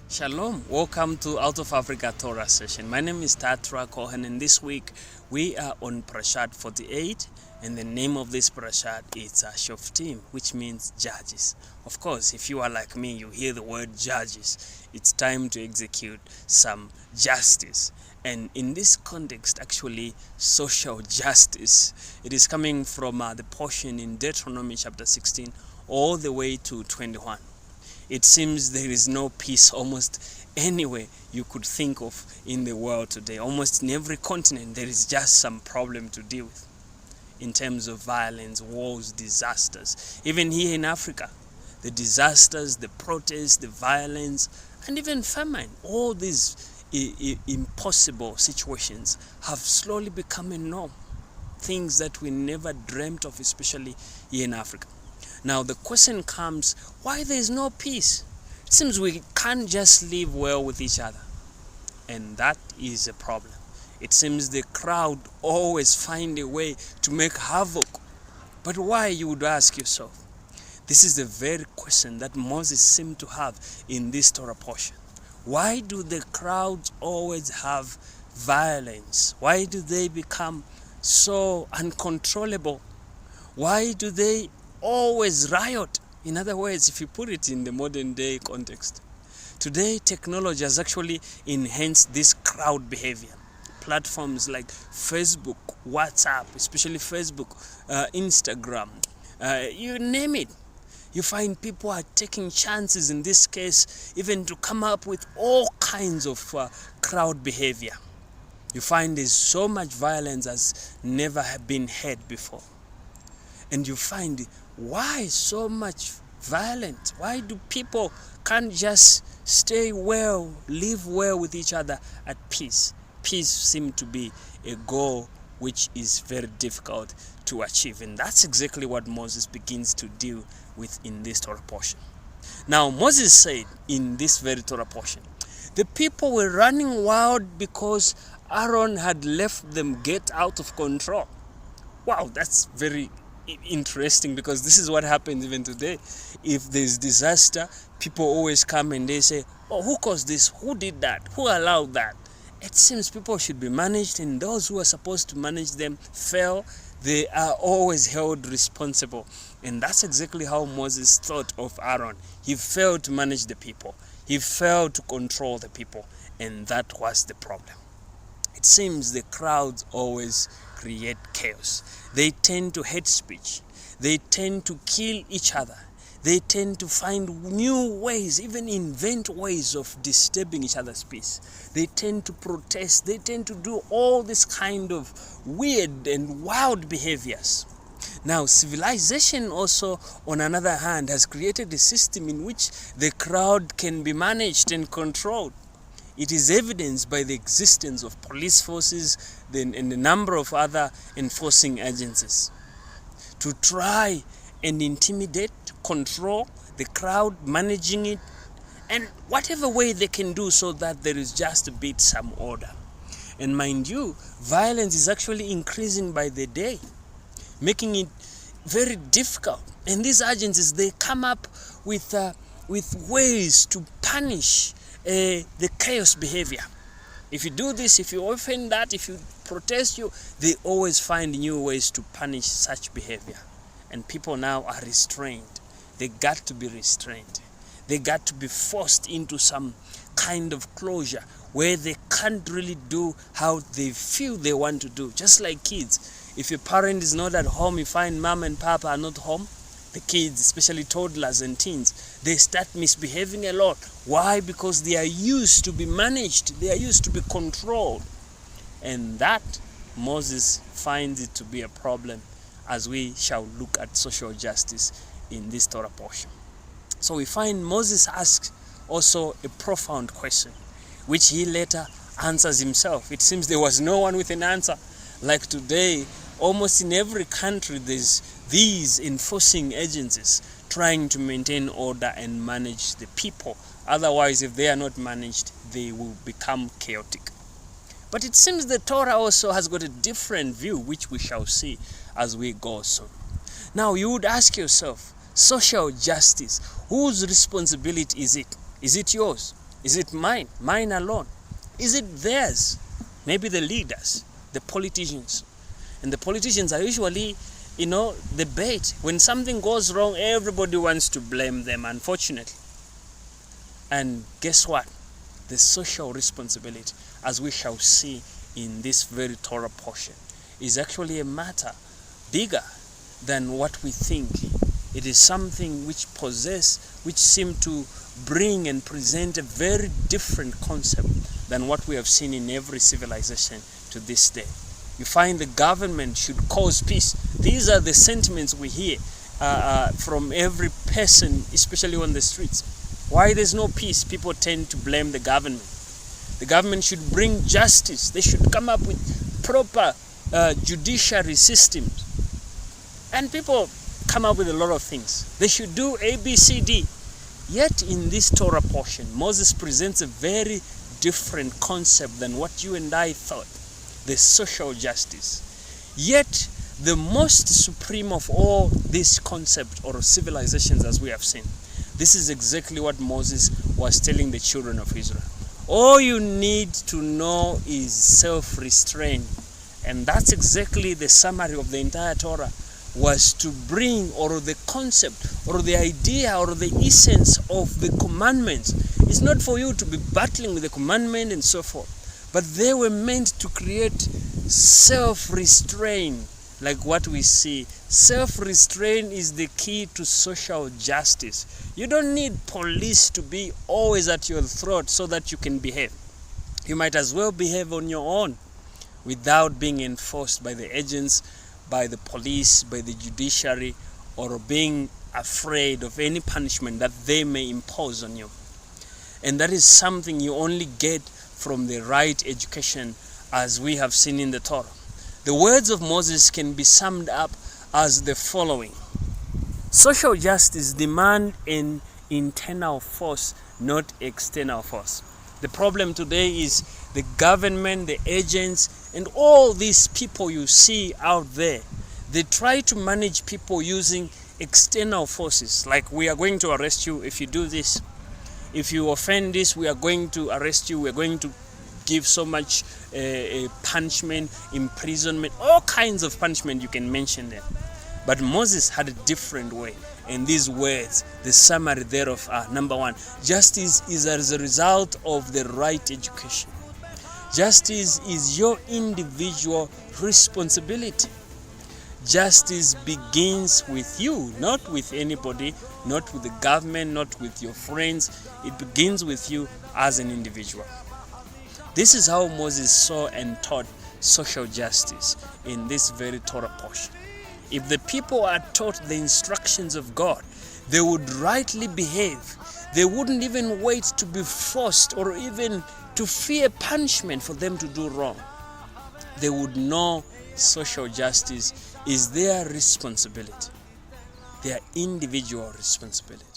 Shalom, welcome to Out of Africa Torah session. My name is Tatra Cohen, and this week we are on Parashat 48, and the name of this Parashat is Shoftim, which means judges. Of course, if you are like me, you hear the word judges, it's time to execute some justice. And in this context, actually, social justice, it is coming from the portion in Deuteronomy chapter 16 all the way to 21. It seems there is no peace almost anywhere you could think of in the world today. Almost in every continent, there is just some problem to deal with in terms of violence, wars, disasters. Even here in Africa, the disasters, the protests, the violence, and even famine, all these impossible situations have slowly become a norm. Things that we never dreamt of, especially here in Africa. Now the question comes, why there is no peace? It seems we can't just live well with each other. And that is a problem. It seems the crowd always find a way to make havoc. But why, you would ask yourself? This is the very question that Moses seemed to have in this Torah portion. Why do the crowds always have violence? Why do they become so uncontrollable? Why do they always riot? In other words, if you put it in the modern day context, today technology has actually enhanced this crowd behavior. Platforms like Facebook, WhatsApp, especially Facebook, Instagram, you name it. You find people are taking chances, in this case, even to come up with all kinds of crowd behavior. You find there's so much violence as never been heard before. And you find, why so much violence? Why do people can't just stay well, live well with each other at peace? Peace seems to be a goal which is very difficult to achieve. And that's exactly what Moses begins to deal with in this Torah portion. Now, Moses said in this very Torah portion, the people were running wild because Aaron had left them get out of control. Wow, that's very interesting, because this is what happens even today. If there's disaster, people always come and they say, oh, who caused this? Who did that? Who allowed that? It seems people should be managed, and those who are supposed to manage them fail. They are always held responsible. And that's exactly how Moses thought of Aaron. He failed to manage the people. He failed to control the people. And that was the problem. It seems the crowds always create chaos. They tend to hate speech. They tend to kill each other. They tend to find new ways, even invent ways of disturbing each other's peace. They tend to protest. They tend to do all this kind of weird and wild behaviors. Now, civilization also, on another hand, has created a system in which the crowd can be managed and controlled. It is evidenced by the existence of police forces and a number of other enforcing agencies to try and intimidate, control the crowd, managing it, and whatever way they can do so that there is just a bit some order. And mind you, violence is actually increasing by the day, making it very difficult. And these agencies, they come up with ways to punish the chaos behavior. If you do this, if you offend that, if you protest, they always find new ways to punish such behavior. And people now are restrained. They got to be restrained. They got to be forced into some kind of closure where they can't really do how they feel they want to do. Just like kids. If your parent is not at home, you find mom and papa are not home, the kids, especially toddlers and teens, they start misbehaving a lot. Why? Because they are used to be managed. They are used to be controlled. And that, Moses finds it to be a problem, as we shall look at social justice in this Torah portion. So we find Moses asks also a profound question, which he later answers himself. It seems there was no one with an answer. Like today, almost in every country, there's these enforcing agencies trying to maintain order and manage the people. Otherwise, if they are not managed, they will become chaotic. But it seems the Torah also has got a different view, which we shall see as we go soon. Now, you would ask yourself, social justice, whose responsibility is it? Is it yours? Is it mine? Mine alone? Is it theirs? Maybe the leaders, the politicians. And the politicians are usually, the bait. When something goes wrong, everybody wants to blame them, unfortunately. And guess what? The social responsibility, as we shall see in this very Torah portion, is actually a matter bigger than what we think. It is something which seem to bring and present a very different concept than what we have seen in every civilization to this day. You find the government should cause peace. These are the sentiments we hear from every person, especially on the streets. Why there's no peace? People tend to blame the government. The government should bring justice. They should come up with proper judiciary systems. And people come up with a lot of things. They should do A, B, C, D. Yet in this Torah portion, Moses presents a very different concept than what you and I thought, the social justice. Yet the most supreme of all these concepts or civilizations, as we have seen, this is exactly what Moses was telling the children of Israel. All you need to know is self-restraint. And that's exactly the summary of the entire Torah, was to bring, or the concept, or the idea, or the essence of the commandments. It's not for you to be battling with the commandment and so forth, but they were meant to create self-restraint, like what we see. Self-restraint is the key to social justice. You don't need police to be always at your throat so that you can behave. You might as well behave on your own without being enforced by the agents, by the police, by the judiciary, or being afraid of any punishment that they may impose on you. And that is something you only get from the right education, as we have seen in the Torah. The words of Moses can be summed up as the following. Social justice demands an internal force, not external force. The problem today is the government, the agents, and all these people you see out there. They try to manage people using external forces, like we are going to arrest you if you do this. If you offend this, we are going to arrest you. We are going to give so much punishment, imprisonment, all kinds of punishment you can mention there. But Moses had a different way. And these words, the summary thereof are, number one, justice is as a result of the right education. Justice is your individual responsibility. Justice begins with you, not with anybody, not with the government, not with your friends. It begins with you as an individual. This is how Moses saw and taught social justice in this very Torah portion. If the people are taught the instructions of God, they would rightly behave. They wouldn't even wait to be forced or even to fear punishment for them to do wrong. They would know social justice is their responsibility, their individual responsibility.